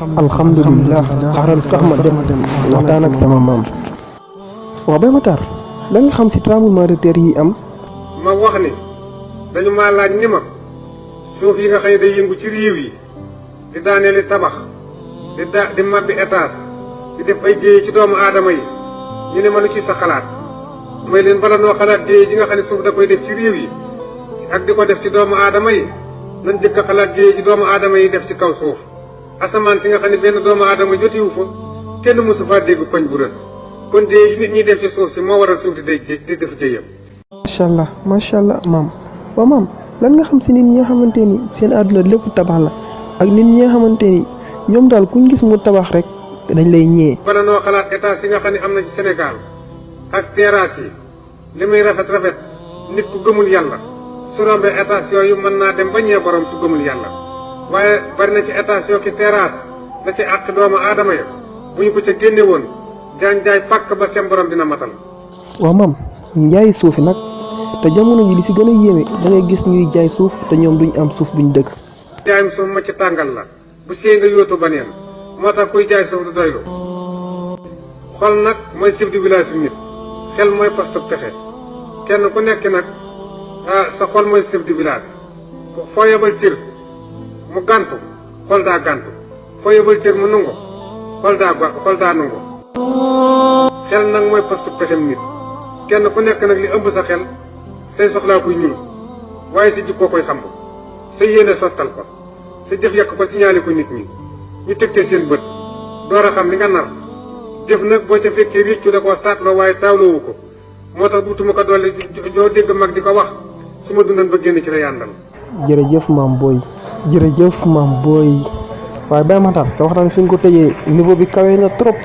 alhamdulilah xaaral sax ma dem waxtaan ak sama maam. waaw Baye Matar lan nga xam ci tremblement de terre yi am. ma wax ni dañu maa laaj ni ma suuf yi nga xam ne day yëngu ci réew yi di daaneeli tabax di mabbi étage di def ay jéey ci doomu aadama yi ñu ne ma lu ci sa xalaat may leen bala noo xalaat jéey ji nga xam ne suuf da koy def ci réew yi ak di ko def ci doomu aadama yi nañ jëkk a xalaat jéey ji doomu aadama yi def ci kaw suuf asamaan si nga xam ne benn doomu aadama jotiwu fa kenn mësu faa dégg koñ bu rës kon jéey nit ñi def ci suuf si moo waral suuf di def jéeyam. macha allah maam waaw maam lan nga xam si nit ñi nga xamante ni seen àdduna lépp tabax la ak nit ñi nga xamante ni ñoom daal kuñ gis mu tabax rek dañ lay ñëwee. bala noo xalaat étage yi nga xam ne am na ci Sénégal ak terrasse yi li muy rafet nit ku gëmul yàlla su rombee étage yooyu mën naa dem ba ñee borom su gëmul yàlla waaye bari na ci étage yoo ki terrasse la ci àq doomu aadama ya bu ñu ko ca génne woon jaay pàkk ba seen borom dina matal. waaw maam njaayi suufi nag te jamono ji li si gën a yéeme da ngay gis ñuy jaay suuf te ñoom duñ am suuf buñ dëkk. jaayum suuf ma ci tàngal la bu see nga yóotu baneen moo tax kuy jaay suuf du doylu xol nag mooy chef de village yu nit xel mooy poste pexe kenn ku nekk nag sa xol mooy chef de village foo yebal cër mu gàntu xol daa gàntu foo yebal cër mu nungu xol daa nungu xel nag mooy poste pexem nit kenn ku nekk nag li ëmb sa xel say soxlaa koy ñul waaye sa jikkoo koy xam sa yéene sottal ko sa jëf yàq ko signalé ko nit ñi ñu tegte seen bët door a xam li nga nar jëf nag boo ca fekkee réccu da koo saatloo waaye taawloowu ko moo tax duutuma ko dolli joo dégg mag di ko wax su ma dundan ba génn ci la yàndal. jërëjëf maam booy waaye Baye Matar sa waxtaan fi nga ko tëjee niveau bi kawe na trop.